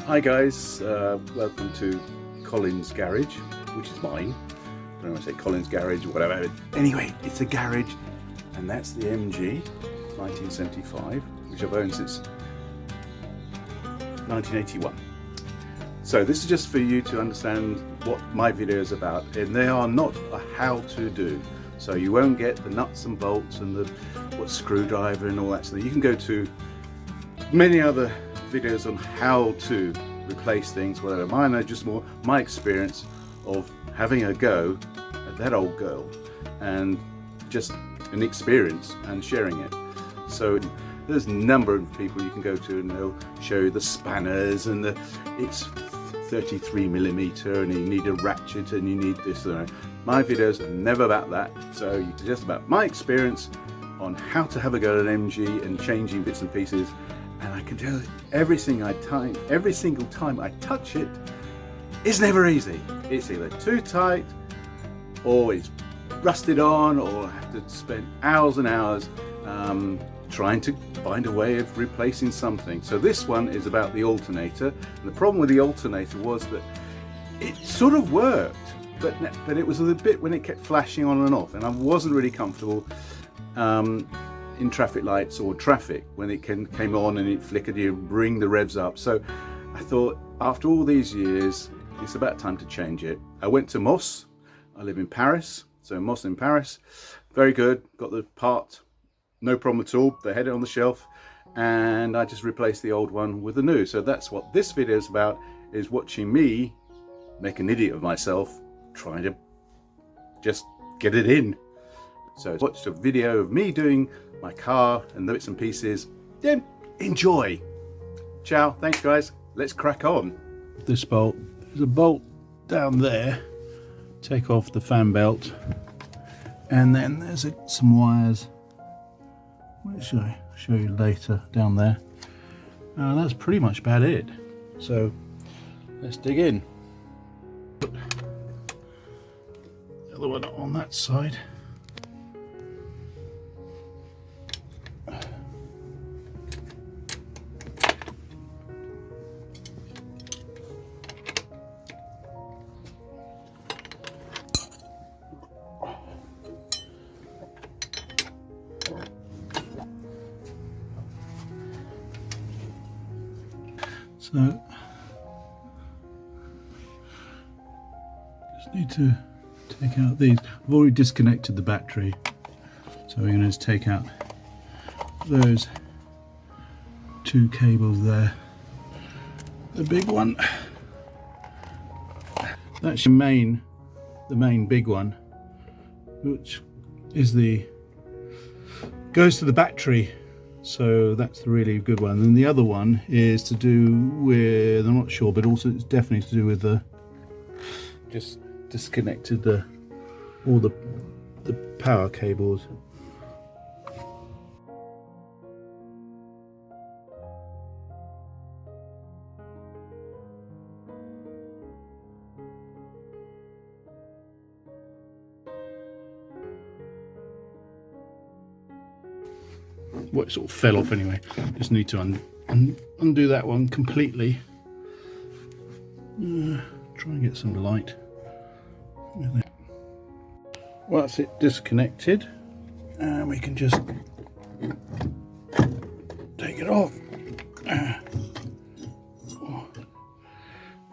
Hi guys, welcome to Colin's garage, which is mine. I don't know if I say Colin's garage or whatever. Anyway, it's a garage, and that's the MG 1975, which I've owned since 1981. So this is just for you to understand what my video is about, and they are not a how-to do. So you won't get the nuts and bolts and the what screwdriver and all that. So you can go to many other videos on how to replace things, whatever. Mine are just more my experience of having a go at that old girl, and just an experience and sharing it. So there's a number of people you can go to, and they'll show you the spanners, and it's 33mm, and you need a ratchet, and you need this. My videos are never about that. So it's just about my experience on how to have a go at an MG and changing bits and pieces. And I can tell you, every single time I touch it, it's never easy. It's either too tight, or it's rusted on, or I have to spend hours and hours trying to find a way of replacing something. So this one is about the alternator. And the problem with the alternator was that it sort of worked, but it was a bit when it kept flashing on and off, and I wasn't really comfortable in traffic lights or traffic when it came on and it flickered, you bring the revs up. So I thought, after all these years, it's about time to change it. I went to Moss. I live in Paris, so Moss in Paris, very good, got the part, no problem at all. They had it on the shelf, and I just replaced the old one with the new. So that's what this video is about, is watching me make an idiot of myself trying to just get it in. So watch a video of me doing my car and the bits and pieces, then enjoy. Ciao, thanks guys, let's crack on. This bolt, there's a bolt down there, take off the fan belt, and then there's some wires, which I'll show you later down there. That's pretty much about it. So let's dig in. Put the other one on that side. So just need to take out these. I've already disconnected the battery, so we're going to just take out those two cables there. The big one, that's the main big one, which is goes to the battery. So that's the really good one. And the other one is to do with, I'm not sure, but also it's definitely to do with just disconnected all the power cables. Well, it sort of fell off anyway. Just need to undo that one completely. Try and get some light. Well, that's it disconnected, and we can just take it off.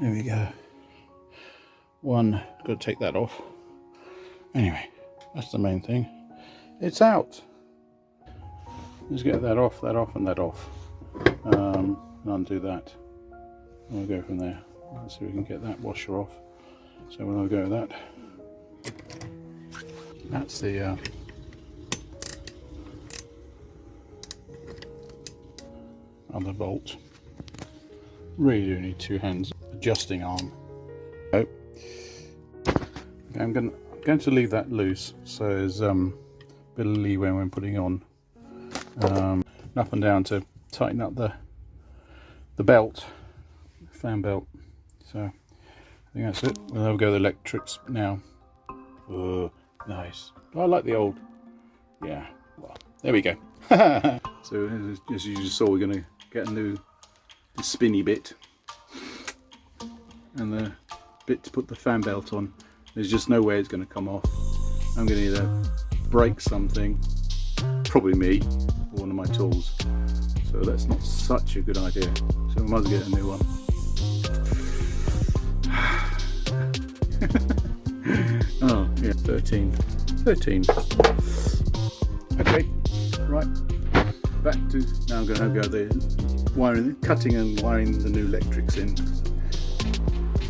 There we go. One, got to take that off. Anyway, that's the main thing. It's out. Just get that off, and that off. And undo that. And we'll go from there. Let's see if we can get that washer off. So we'll go with that. That's the other bolt. Really do need two hands. Adjusting arm. Okay, I'm going to leave that loose, so there's a bit of leeway when putting on. Up and down to tighten up the belt, fan belt. So I think that's it. We'll go the electrics now. Oh, nice. I like the old. Yeah. Well, there we go. So as you just saw, we're going to get a new spinny bit. and the bit to put the fan belt on. There's just no way it's going to come off. I'm going to either break something, probably me, or one of my tools. So that's not such a good idea. So I might as well get a new one. Oh yeah, 13. Okay, right. Back to, now I'm going to go the wiring, cutting and wiring the new electrics in.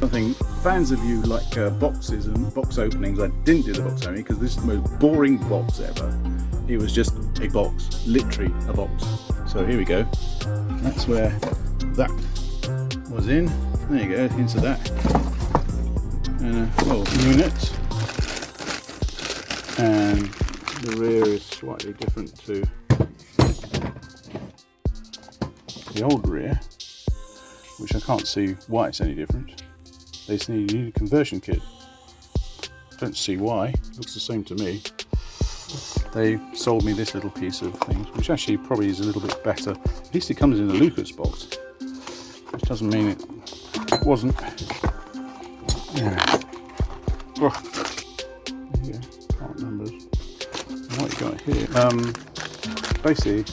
I think fans of you like boxes and box openings. I didn't do the box opening because this is the most boring box ever. It was just a box, literally a box. So here we go. That's where that was in. There you go, into that. And a little unit. And the rear is slightly different to the old rear, which I can't see why it's any different. They need a conversion kit. Don't see why. It looks the same to me. They sold me this little piece of things, which actually probably is a little bit better. At least it comes in a Lucas box, which doesn't mean it wasn't. Yeah. Oh. Yeah. Part numbers. What you got here? Basically,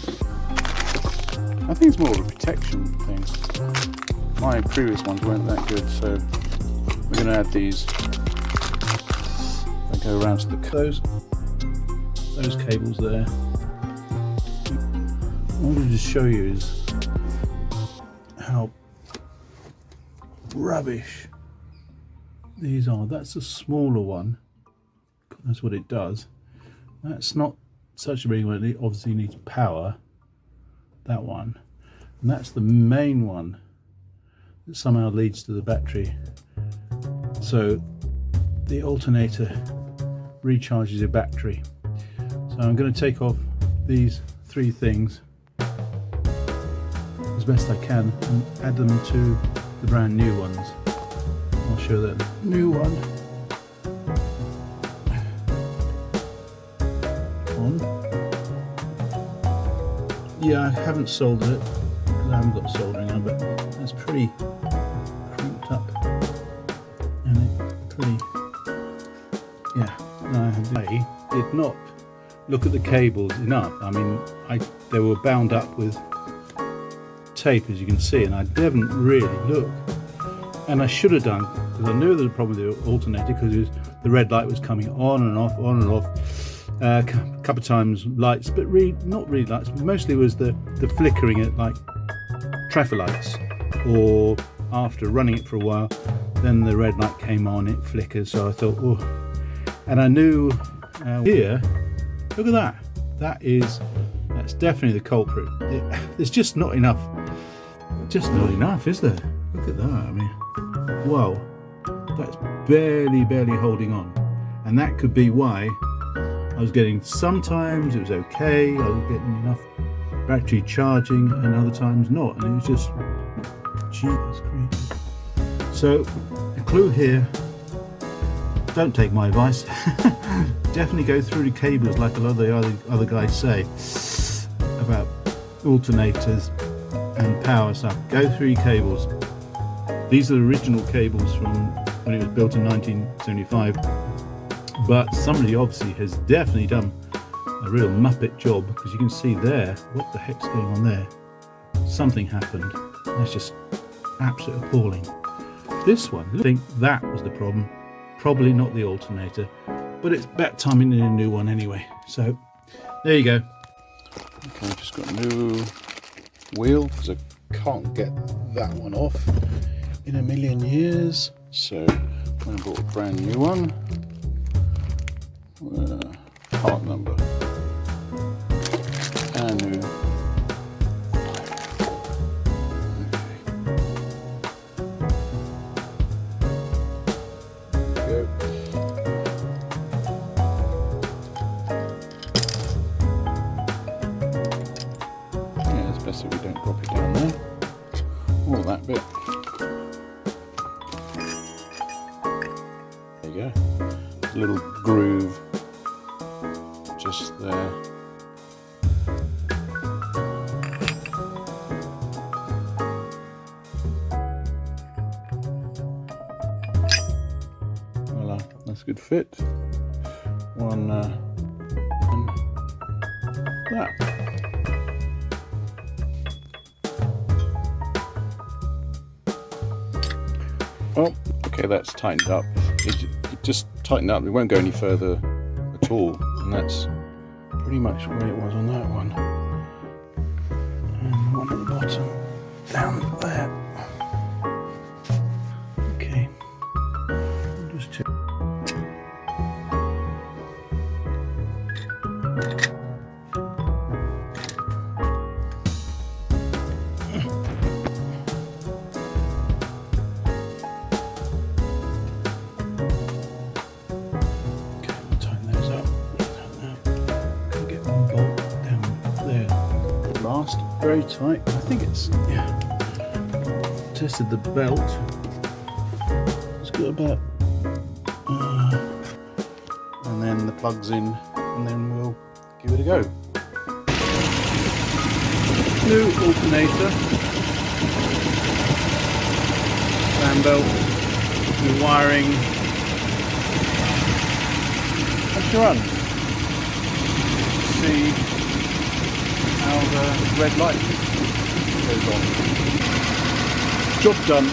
I think it's more of a protection thing. My previous ones weren't that good, so we're going to add these. They go around to those cables there. What I wanted to show you is how rubbish these are. That's a smaller one. That's what it does. That's not such a big one. It obviously needs power. That one, and that's the main one that somehow leads to the battery. So the alternator recharges your battery. So I'm going to take off these three things as best I can and add them to the brand new ones. I'll show that new one on. Yeah, I haven't soldered it because I haven't got soldering on, but that's pretty crimped up and pretty, yeah. I did not look at the cables enough. I mean, they were bound up with tape, as you can see, and I didn't really look. And I should have done, because I knew there was a problem with the alternator, because the red light was coming on and off, on and off. A couple of times lights, but not really lights. Mostly was the flickering at like traffic lights, or after running it for a while, then the red light came on, it flickered. So I thought, oh, and I knew here. Look at that. That's definitely the culprit. There's just not enough. Just not enough, is there? Look at that. I mean, whoa, that's barely holding on, and that could be why. I was getting, sometimes it was okay, I was getting enough battery charging, and other times not, and it was just, Jesus Christ. So, a clue here, don't take my advice, definitely go through the cables like a lot of the other guys say about alternators and power stuff. Go through your cables. These are the original cables from when it was built in 1975. But somebody obviously has definitely done a real muppet job, because you can see there, what the heck's going on there? Something happened. That's just absolutely appalling. This one, I think that was the problem. Probably not the alternator, but it's about time in a new one anyway. So there you go. Okay, I've just got a new wheel because I can't get that one off in a million years. So I bought a brand new one. Part number and new. Okay. Yeah, it's best if we don't drop it down there. All that bit. There you go. A little groove just there. That's a good fit. One and that. Well, okay, that's tightened up. It just tightened up. It won't go any further at all, and that's pretty much where it was on that one. And the one at the bottom, down there. Okay, I'll just check. Very tight. I think it's, yeah. Tested the belt. It's got about, and then the plugs in, and then we'll give it a go. New alternator, fan belt, new wiring. Let's run. See how the red light goes on. Job done.